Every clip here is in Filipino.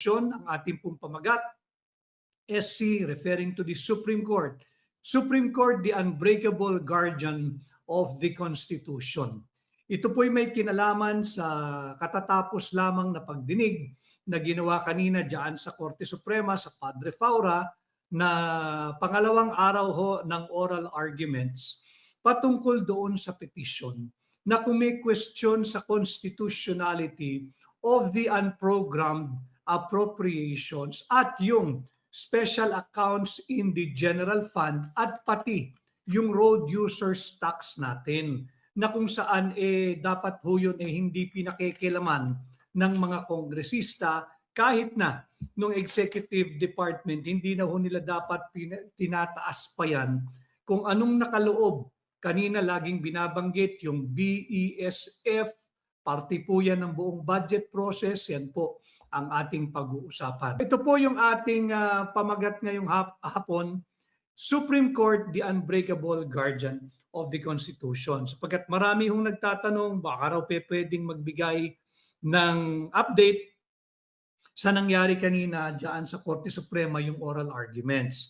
ang ating pong pamagat. SC referring to the Supreme Court. Supreme Court, the unbreakable guardian of the Constitution. Ito po'y may kinalaman sa katatapos lamang na pagdinig na ginawa kanina diyan sa Korte Suprema sa Padre Faura na pangalawang araw ho ng oral arguments patungkol doon sa petition na kung may question sa constitutionality of the unprogrammed appropriations at yung special accounts in the general fund at pati yung road users tax natin na kung saan dapat ho yun hindi pinakikilaman ng mga kongresista kahit na nung executive department hindi na ho nila dapat tinataas pa yan kung anong nakaloob. Kanina laging binabanggit yung BESF, parte po yan ng buong budget process, yan po ang ating pag-uusapan. Ito po yung ating pamagat ngayong hapon, Supreme Court, the unbreakable guardian of the Constitution. Sapagkat marami hong nagtatanong, baka raw pwedeng magbigay ng update sa nangyari kanina dyan sa Korte Suprema yung oral arguments.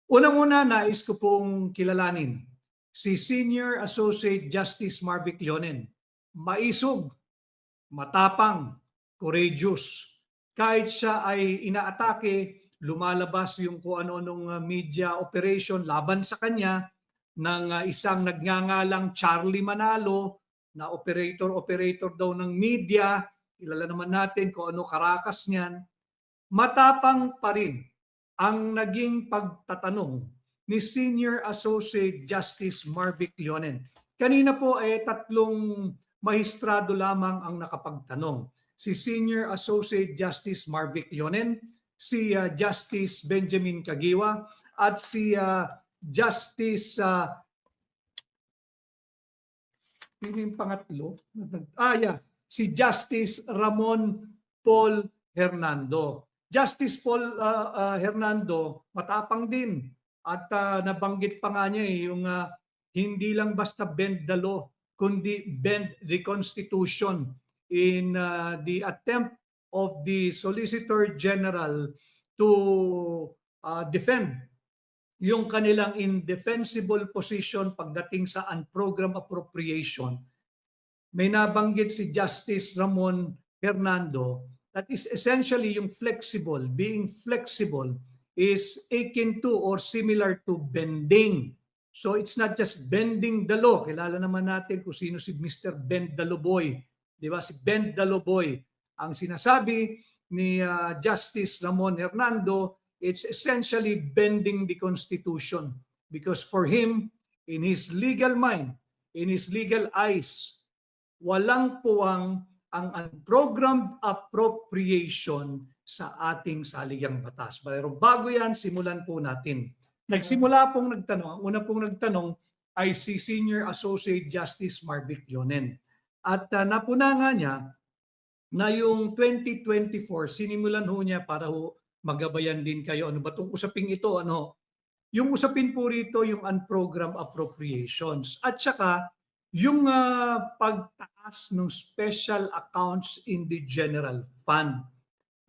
Unang-una, nais ko pong kilalanin si Senior Associate Justice Marvic Leonen. Maisog, matapang, courageous. Kahit siya ay inaatake, lumalabas yung kung ano-anong media operation laban sa kanya ng isang nagngangalang Charlie Manalo na operator daw ng media. Kilala naman natin kung ano karakas niyan. Matapang pa rin ang naging pagtatanong ni Senior Associate Justice Marvic Leonen. Kanina po tatlong mahistrado lamang ang nakapagtanong. Si Senior Associate Justice Marvic Leonen, si Justice Benjamin Caguiwa, at si Justice yung pangatlo? Si Justice Ramon Paul Hernando. Justice Paul Hernando, matapang din. At nabanggit pa nga niya yung hindi lang basta bend the law, kundi bend the Constitution in the attempt of the Solicitor General to defend yung kanilang indefensible position pagdating sa unprogrammed appropriation. May nabanggit si Justice Ramon Hernando that is essentially yung flexible, being flexible is akin to or similar to bending. So it's not just bending the law. Kilala naman natin kung sino si Mr. Bend the Law Boy. Di ba? Si Bend the Law Boy. Ang sinasabi ni Justice Ramon Hernando, it's essentially bending the Constitution. Because for him, in his legal mind, in his legal eyes, walang puwang ang unprogrammed appropriation sa ating saligang batas. Pero bago yan, simulan po natin. Nagsimula pong nagtanong, ang una pong nagtanong ay si Senior Associate Justice Marvic Leonen. At napuna nga niya na yung 2024, sinimulan ho niya para ho magabayan din kayo. Ano ba itong usaping ito? Yung usapin po rito, yung unprogrammed appropriations. At saka, yung pagtaas ng special accounts in the general fund.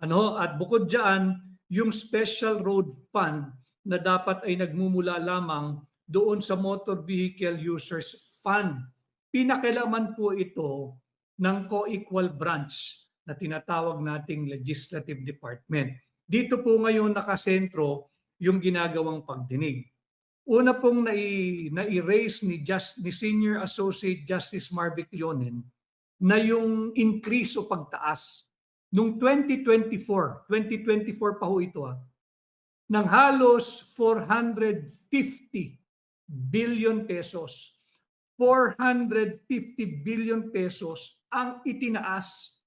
At bukod dyan, yung special road fund na dapat ay nagmumula lamang doon sa Motor Vehicle Users Fund. Pinakilaman po ito ng co-equal branch na tinatawag nating Legislative Department. Dito po ngayon nakasentro yung ginagawang pagdinig. Una pong na-erase ni Senior Associate Justice Marvic Leonen na yung increase o pagtaas. Noong 2024 pa ho ito ng halos 450 billion pesos. 450 billion pesos ang itinaas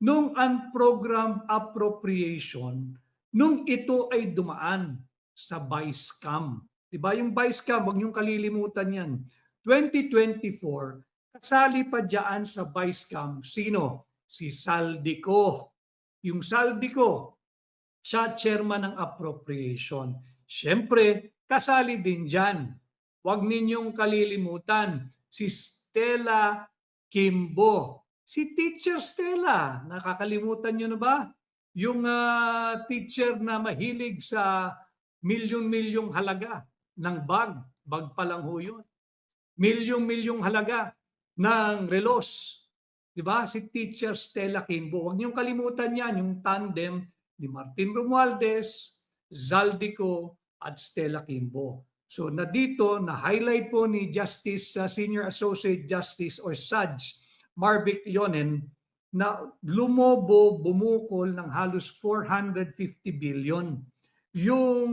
nung unprogrammed appropriation nung ito ay dumaan sa BISCAM. Diba? Yung BISCAM, huwag niyong kalilimutan yan. 2024, kasali pa dyan sa BISCAM, sino? Si Saldico. Yung Saldico, siya chairman ng appropriation. Siyempre, kasali din dyan. Huwag ninyong kalilimutan si Stella Kimbo. Si Teacher Stella, nakakalimutan nyo na ba? yung teacher na mahilig sa milyong-milyong halaga ng bag pa lang ho yun. Milyong-milyong halaga ng relos. Diba? Si Teacher Stella Kimbo. Huwag niyong kalimutan yan, yung tandem ni Martin Romualdez, Zaldico, at Stella Kimbo. So na dito, na-highlight po ni Justice, Senior Associate Justice or SAJ, Marvic Leonen, na lumobo, bumukol ng halos 450 billion. Yung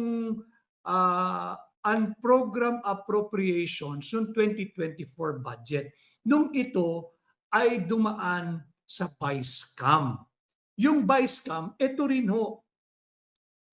unprogrammed appropriations noong 2024 budget. Nung ito ay dumaan sa BISCAM. Yung BISCAM, ito rin ho,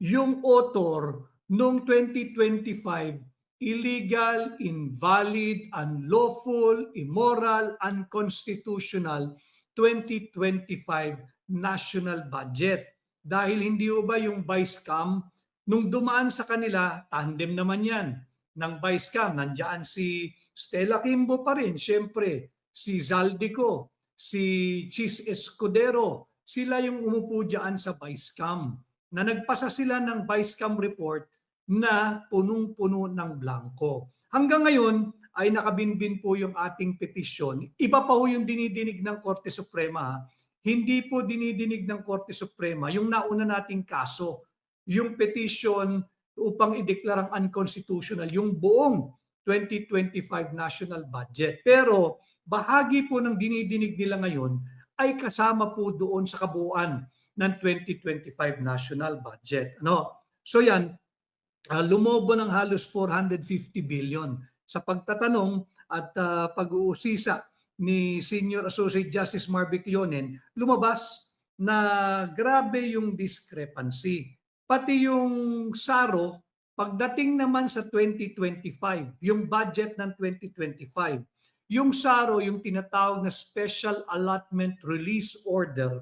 yung author noong 2025, illegal, invalid, unlawful, immoral, unconstitutional 2025 national budget. Dahil hindi ho ba yung BISCAM, nung dumaan sa kanila, tandem naman yan ng BISCAM. Nandiyan si Stella Kimbo pa rin, syempre, si Zaldico, si Chis Escudero, sila yung umupo dyan sa BISCAM. Na nagpasa sila ng BISCAM report na punong-puno ng blanco. Hanggang ngayon ay nakabinbin po yung ating petisyon. Iba pa ho yung dinidinig ng Korte Suprema. Hindi po dinidinig ng Korte Suprema yung nauna nating kaso, yung petition upang ideklarang unconstitutional yung buong 2025 national budget. Pero bahagi po ng dinidinig nila ngayon ay kasama po doon sa kabuuan ng 2025 national budget. So yan, lumobo ng halos 450 billion. Sa pagtatanong at pag-uusisa ni Senior Associate Justice Marvic Leonen, lumabas na grabe yung discrepancy. Pati yung SARO, pagdating naman sa 2025, yung budget ng 2025, yung SARO, yung tinatawag na Special Allotment Release Order,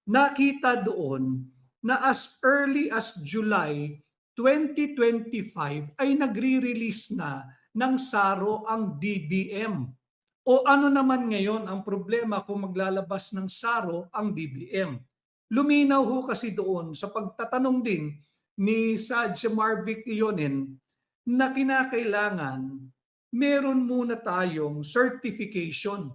nakita doon na as early as July 2025 ay nagre-release na ng SARO ang DBM. O ano naman ngayon ang problema kung maglalabas ng SARO ang DBM? Luminaw ho kasi doon sa pagtatanong din ni Saj Marvic Leonen na kinakailangan meron muna tayong certification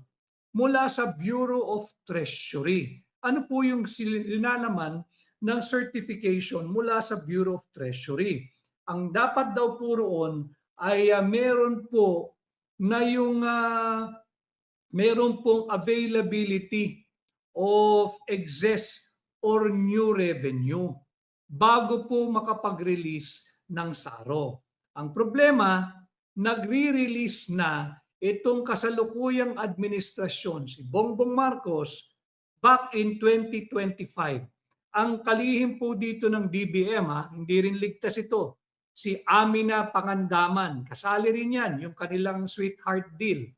mula sa Bureau of Treasury. Ano po yung linalaman ng certification mula sa Bureau of Treasury? Ang dapat daw po roon ay meron po na yung meron pong availability of excess or new revenue bago po makapag-release ng SARO. Ang problema, nagre-release na itong kasalukuyang administrasyon, si Bongbong Marcos, back in 2025. Ang kalihim po dito ng DBM, hindi rin ligtas ito, si Amina Pangandaman. Kasali rin yan, yung kanilang sweetheart deal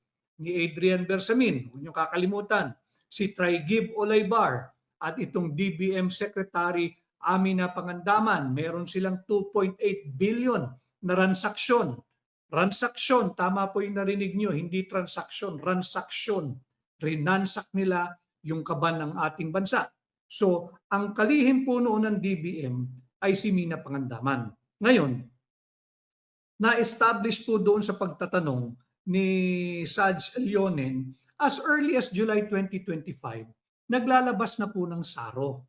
ni Adrian Bersamin. Huwag niyong kakalimutan. Si Trigib Olaybar at itong DBM Secretary Amina Pangandaman. Meron silang 2.8 billion na ransaksyon. Ransaksyon, tama po yung narinig nyo, hindi transaksyon, ransaksyon. Rinansak nila yung kaban ng ating bansa. So, ang kalihim po noon ng DBM ay si Mina Pangandaman. Ngayon, na-establish po doon sa pagtatanong ni Saj Leonen, as early as July 2025, naglalabas na po ng SARO.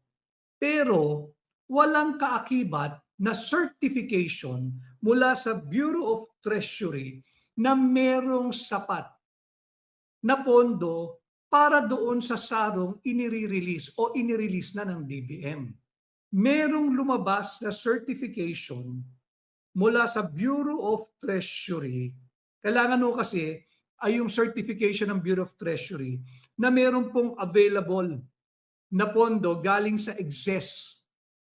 Pero walang kaakibat na certification mula sa Bureau of Treasury na merong sapat na pondo para doon sa sarong inire-release o inirelease na ng DBM. Merong lumabas na certification mula sa Bureau of Treasury. Kailangan mo kasi ay yung certification ng Bureau of Treasury na meron pong available na pondo galing sa excess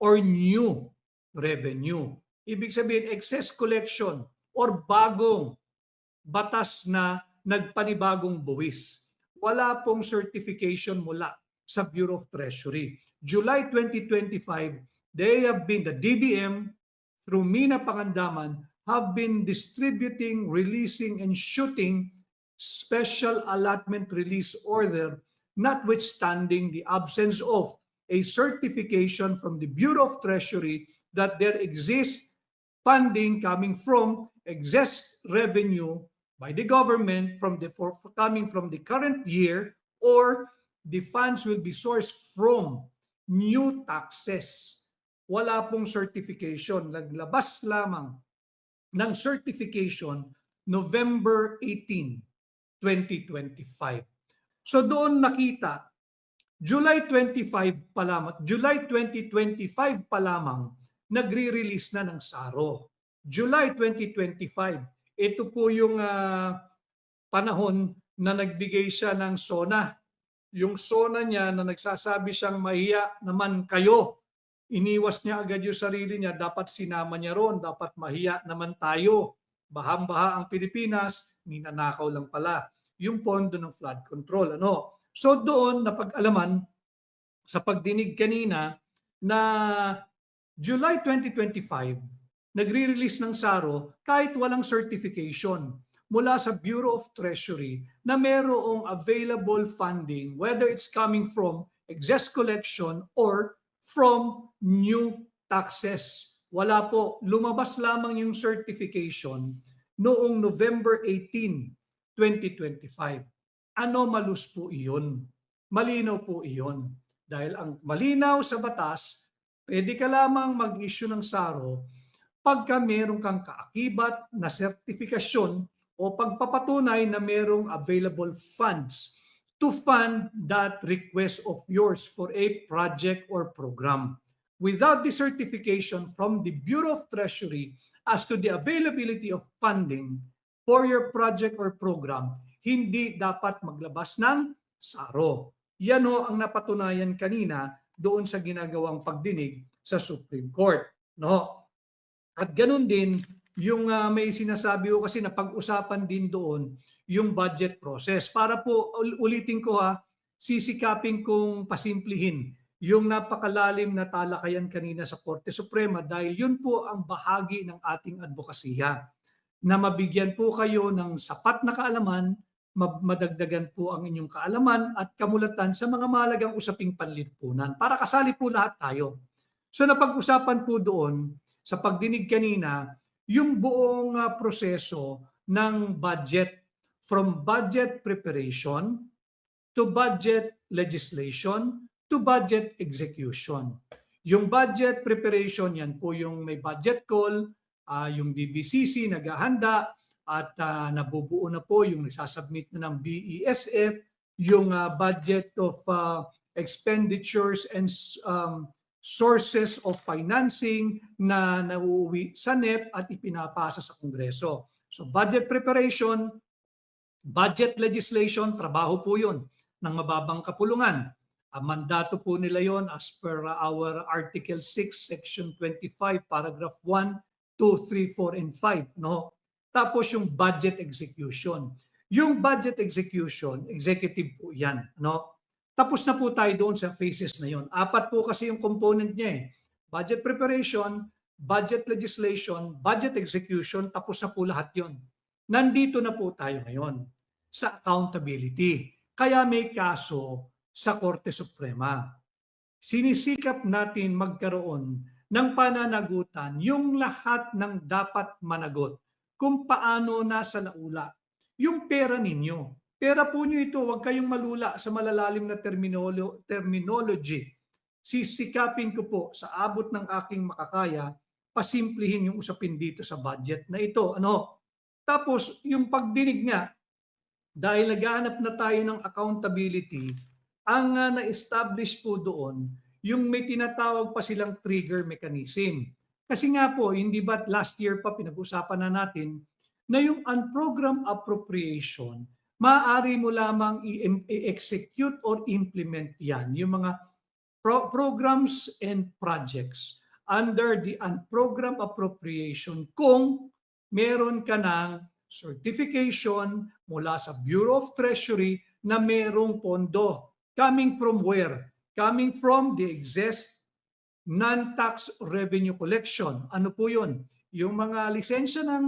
or new revenue. Ibig sabihin, excess collection or bagong batas na nagpanibagong buwis. Wala pong certification mula sa Bureau of Treasury. July 2025, the DBM through Mina Pangandaman have been distributing, releasing, and shooting special allotment release order notwithstanding the absence of a certification from the Bureau of Treasury that there exists funding coming from excess revenue by the government coming from the current year, or the funds will be sourced from new taxes. Wala pong certification. Naglabas lamang ng certification November 18, 2025. So doon nakita, July 25 pa lamang, July 2025 pa lamang, nagre-release na ng SARO. July 2025, ito po yung panahon na nagbigay siya ng SONA. Yung SONA niya na nagsasabi siyang mahiya naman kayo. Iniwas niya agad yung sarili niya, dapat sinama niya ron, dapat mahiya naman tayo. Bahang-baha ang Pilipinas, ninanakaw lang pala yung pondo ng flood control. So doon napag-alaman sa pagdinig kanina na July 2025, nagre-release ng SARO kahit walang certification mula sa Bureau of Treasury na mayroong available funding, whether it's coming from excess collection or from new taxes. Wala po. Lumabas lamang yung certification noong November 18, 2025. Anomalous po iyon. Malinaw po iyon. Dahil ang malinaw sa batas, pwede ka lamang mag-issue ng SARO pagka meron kang kaakibat na sertifikasyon o pagpapatunay na merong available funds to fund that request of yours for a project or program. Without the certification from the Bureau of Treasury as to the availability of funding for your project or program, hindi dapat maglabas ng SARO. Yan ho ang napatunayan kanina doon sa ginagawang pagdinig sa Supreme Court. No? At ganun din, yung may sinasabi ko kasi na pag-usapan din doon yung budget process. Para po, ulitin ko sisikapin kong pasimplihin yung napakalalim na talakayan kanina sa Korte Suprema dahil yun po ang bahagi ng ating advokasya. Na mabigyan po kayo ng sapat na kaalaman, madagdagan po ang inyong kaalaman at kamulatan sa mga mahalagang usaping panlipunan para kasali po lahat tayo. So napag-usapan po doon sa pagdinig kanina yung buong proseso ng budget, from budget preparation to budget legislation to budget execution. Yung budget preparation, yan po yung may budget call, yung BBCC naghahanda at nabubuo na po yung isasubmit na ng BESF, yung budget of expenditures and sources of financing na nauuwi sa NEP at ipinapasa sa Kongreso. So budget preparation, budget legislation, trabaho po yun ng mababang kapulungan. Ang mandato po nila yon as per our Article 6, Section 25, Paragraph 1, 2, 3, 4, and 5. No? Tapos yung budget execution. Yung budget execution, executive po yan. No? Tapos na po tayo doon sa phases na yon. 4 po kasi yung component niya . Budget preparation, budget legislation, budget execution, tapos na po lahat yon. Nandito na po tayo ngayon sa accountability. Kaya may kaso sa Korte Suprema. Sinisikap natin magkaroon ng pananagutan yung lahat ng dapat managot kung paano nasa naula yung pera ninyo. Pera po nyo ito, huwag kayong malula sa malalalim na terminology. Sisikapin ko po sa abot ng aking makakaya, pasimplihin yung usapin dito sa budget na ito. Tapos yung pagdinig nga, dahil naghahanap na tayo ng accountability, ang na-establish po doon, yung may tinatawag pa silang trigger mechanism. Kasi nga po, hindi ba last year pa pinag-usapan na natin na yung unprogrammed appropriation, maaari mo lamang i-execute or implement yan, yung mga programs and projects under the unprogrammed appropriation kung meron ka ng certification mula sa Bureau of Treasury na merong pondo. Coming from where? Coming from the excess non-tax revenue collection. Ano po yun? Yung mga lisensya ng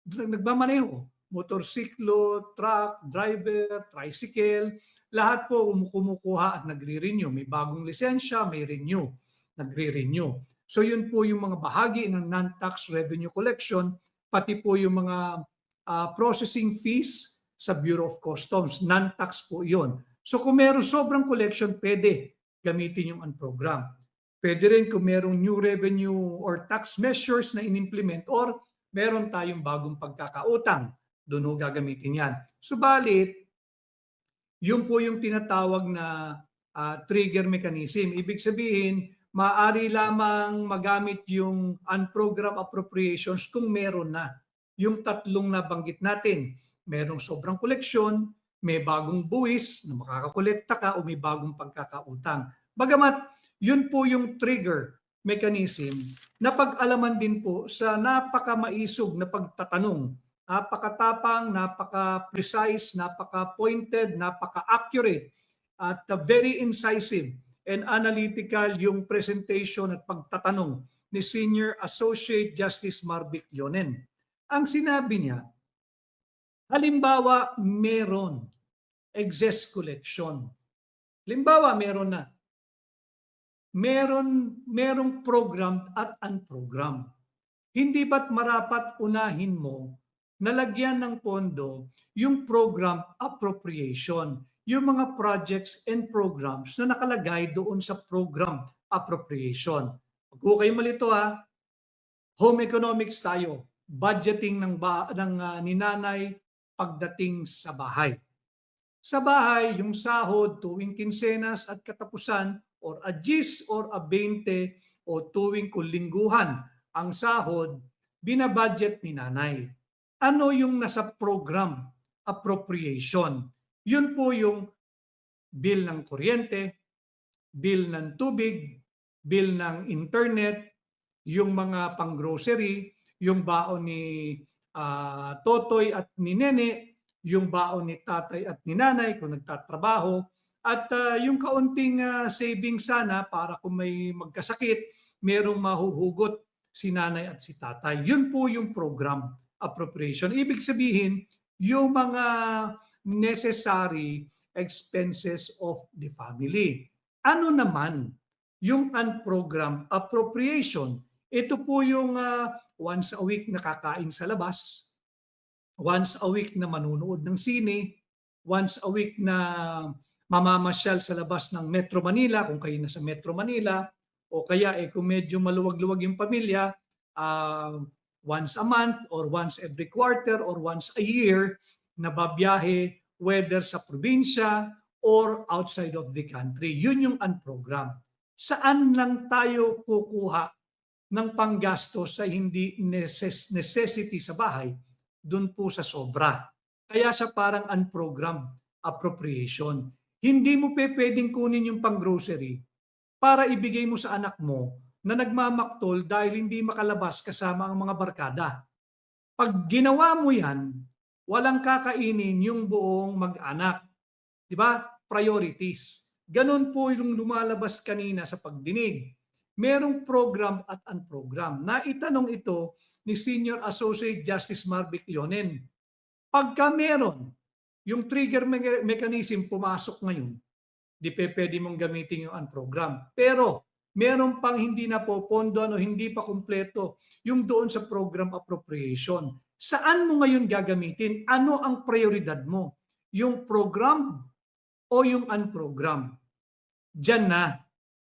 nagmamaneho, motorsiklo, truck, driver, tricycle, lahat po kumukuha at nagre-renew. May bagong lisensya, may renew, nagre-renew. So yun po yung mga bahagi ng non-tax revenue collection, pati po yung mga processing fees sa Bureau of Customs. Non-tax po yun. So kung meron sobrang collection, pwede gamitin yung unprogram. Pwede rin kung merong new revenue or tax measures na in-implement or meron tayong bagong pagkakautang, doon ho gagamitin yan. Subalit, yun po yung tinatawag na trigger mechanism. Ibig sabihin, maaari lamang magamit yung unprogrammed appropriations kung meron na. Yung tatlong nabanggit natin, merong sobrang koleksyon, may bagong buwis na makakakolekta ka o may bagong pagkakautang. Bagamat yun po yung trigger mechanism na pag-alaman din po sa napakamaisog na pagtatanong, napakatapang, napaka-precise, napaka-pointed, napaka-accurate at very incisive and analytical yung presentation at pagtatanong ni Senior Associate Justice Marvic Leonen. Ang sinabi niya, halimbawa meron excess collection. Halimbawa meron na. Merong program at unprogram. Hindi ba't marapat unahin mo na lagyan ng pondo yung program appropriation, yung mga projects and programs na nakalagay doon sa program appropriation. Pag kayo malito home economics tayo, budgeting ng ni nanay pagdating sa bahay. Sa bahay, yung sahod tuwing kinsenas at katapusan or a GIS or a 20 o tuwing kulingguhan ang sahod, binabudget ni nanay. Ano yung nasa program appropriation? Yun po yung bill ng kuryente, bill ng tubig, bill ng internet, yung mga pang-grocery, yung baon ni Totoy at ni Nene, yung baon ni tatay at ni nanay kung nagtatrabaho, at yung kaunting savings sana para kung may magkasakit, merong mahuhugot si nanay at si tatay. Yun po yung program appropriation. Ibig sabihin, yung mga necessary expenses of the family. Ano naman yung unprogrammed appropriation? Ito po yung once a week nakakain sa labas, once a week na manunood ng sine, once a week na mamamasyal sa labas ng Metro Manila kung kayo nasa Metro Manila, o kaya kung medyo maluwag-luwag yung pamilya, once a month or once every quarter or once a year na babiyahe whether sa probinsya or outside of the country. Yun yung unprogram. Saan lang tayo kukuha ng panggasto sa hindi necessity sa bahay? Doon po sa sobra. Kaya siya parang unprogrammed appropriation. Hindi mo pwedeng kunin yung pang-grocery para ibigay mo sa anak mo na nagmamaktol dahil hindi makalabas kasama ang mga barkada. Pag ginawa mo yan, walang kakainin yung buong mag-anak. Di ba? Priorities. Ganon po yung lumalabas kanina sa pagdinig. Merong program at unprogram. Naitanong ito ni Senior Associate Justice Marvic Leonen. Pagka meron, yung trigger mechanism pumasok ngayon, di pwede mong gamitin yung unprogram. Pero meron pang hindi na po pondo, hindi pa kumpleto yung doon sa program appropriation. Saan mo ngayon gagamitin? Ano ang prioridad mo? Yung program o yung unprogram? Diyan na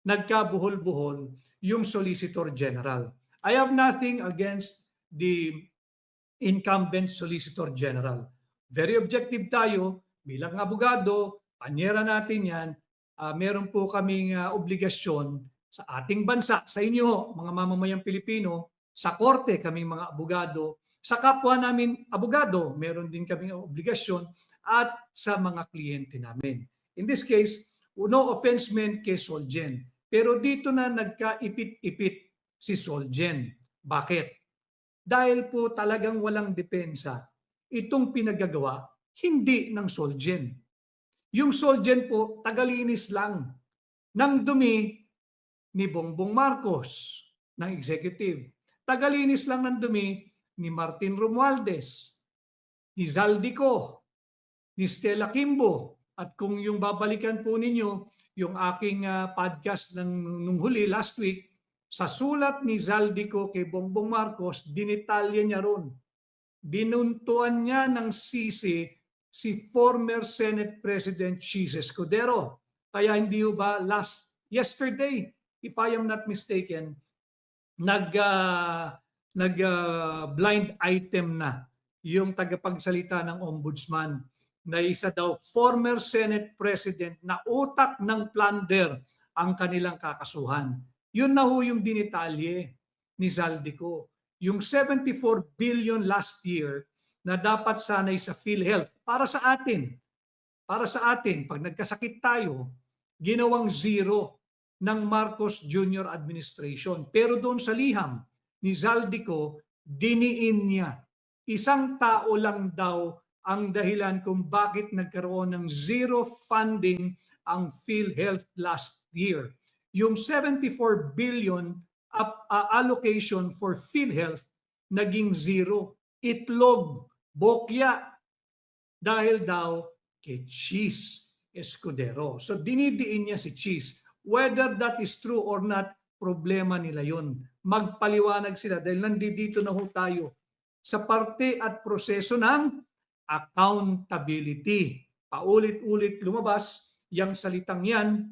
nagkabuhol-buhol yung Solicitor General. I have nothing against the incumbent Solicitor General. Very objective tayo bilang abogado, panyera natin yan, meron po kaming obligasyon sa ating bansa, sa inyo, mga mamamayang Pilipino, sa korte kaming mga abogado, sa kapwa namin abogado, meron din kaming obligasyon at sa mga kliyente namin. In this case, no offense meant kay Solgen. Pero dito na nagkaipit-ipit si Solgen. Bakit? Dahil po talagang walang depensa itong pinagagawa, hindi ng Solgen. Yung Solgen po, tagalinis lang ng dumi ni Bongbong Marcos ng executive. Tagalinis lang ng dumi ni Martin Romualdez. ni Zaldico, ni Stella Kimbo. At kung yung babalikan po ninyo, yung aking podcast nung huli last week, sa sulat ni Zaldico kay Bongbong Marcos, dinitalya niya ron. Binuntuan niya ng sisi si former Senate President Chis Escudero. Kaya hindi ba yesterday, if I am not mistaken, blind item na yung tagapagsalita ng ombudsman na isa daw former Senate President na utak ng plunder ang kanilang kakasuhan. Yun na ho yung dinitalye ni Zaldico. Yung 74 billion last year na dapat sanay sa PhilHealth para sa atin, pag nagkasakit tayo, ginawang zero ng Marcos Jr. administration. Pero doon sa liham ni Zaldico, diniin niya. Isang tao lang daw ang dahilan kung bakit nagkaroon ng zero funding ang PhilHealth last year. Yung 74 billion allocation for PhilHealth naging zero. Itlog, bokya, dahil daw kay Chis Escudero. So dinidiin niya si Chis. Whether that is true or not, problema nila yun. Magpaliwanag sila dahil nandito na ho tayo sa parte at proseso ng accountability. Paulit-ulit lumabas yung salitang yan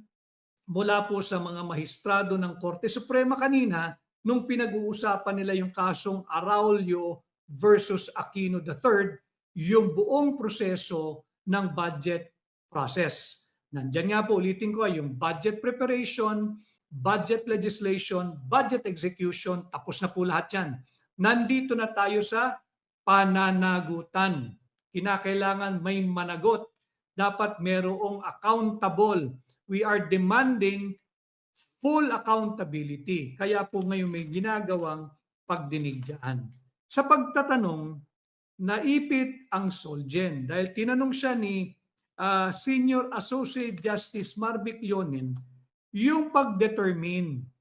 mula po sa mga mahistrado ng Korte Suprema kanina nung pinag-uusapan nila yung kasong Araulio versus Aquino III, yung buong proseso ng budget process. Nandyan nga po, ulitin ko, yung budget preparation, budget legislation, budget execution, tapos na po lahat yan. Nandito na tayo sa pananagutan. Kinakailangan may managot. Dapat merong accountable. We are demanding full accountability. Kaya po ngayon may ginagawang pagdinig dyan. Sa pagtatanong, naipit ang Solgen dahil tinanong siya ni Senior Associate Justice Marvic Leonen yung pagdetermine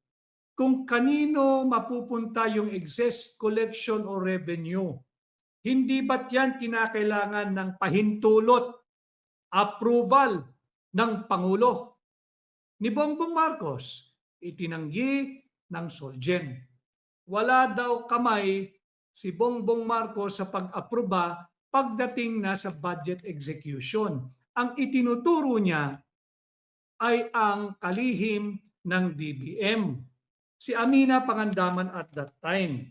kung kanino mapupunta yung excess collection o revenue. Hindi ba't yan kinakailangan ng pahintulot, approval ng Pangulo? Ni Bongbong Marcos, itinanggi ng Solgen. Wala daw kamay si Bongbong Marcos sa pag-aproba pagdating na sa budget execution. Ang itinuturo niya ay ang kalihim ng DBM. Si Amina Pangandaman at that time.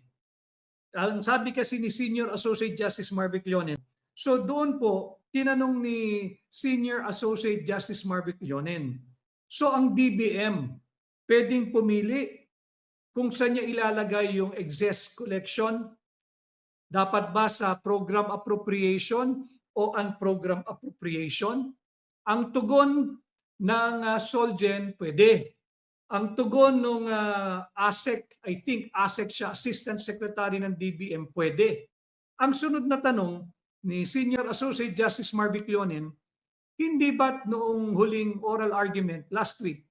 Ang sabi kasi ni Senior Associate Justice Marvic Leonen, so doon po, tinanong ni Senior Associate Justice Marvic Leonen, so ang DBM, pwedeng pumili kung saan niya ilalagay yung excess collection? Dapat ba sa program appropriation o unprogram appropriation? Ang tugon ng Solgen, pwede. Ang tugon ng ASEC, I think ASEC siya, Assistant Secretary ng DBM, pwede. Ang sunod na tanong ni Senior Associate Justice Marvic Leonen, hindi ba't noong huling oral argument last week,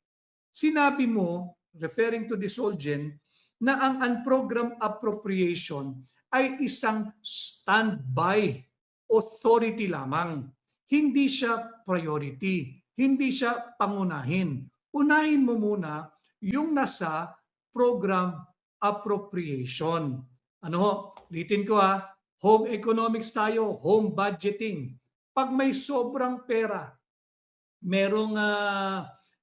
sinabi mo, referring to the Solgen, na ang unprogram appropriation ay isang standby authority lamang. Hindi siya priority, hindi siya pangunahin. Unahin mo muna yung nasa program appropriation. Ano? Ulitin ko home economics tayo, home budgeting. Pag may sobrang pera, merong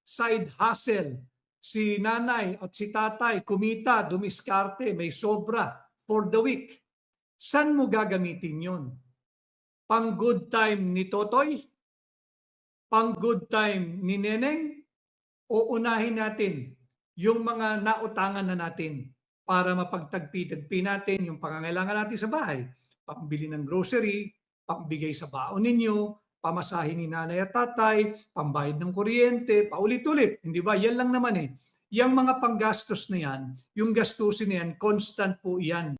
side hustle, si nanay at si tatay, kumita, dumiskarte, may sobra for the week. Saan mo gagamitin yun? Pang good time ni Totoy? Pang good time ni Neneng? O unahin natin yung mga nautangan na natin para mapagtagpi-tagpi natin yung pangangailangan natin sa bahay? Pambili ng grocery, pambigay sa baon ninyo, pamasahin ni nanay at tatay, pambayad ng kuryente, paulit-ulit. Hindi ba? Yan lang naman eh. Yung mga panggastos na yan, yung gastusin na yan, constant po yan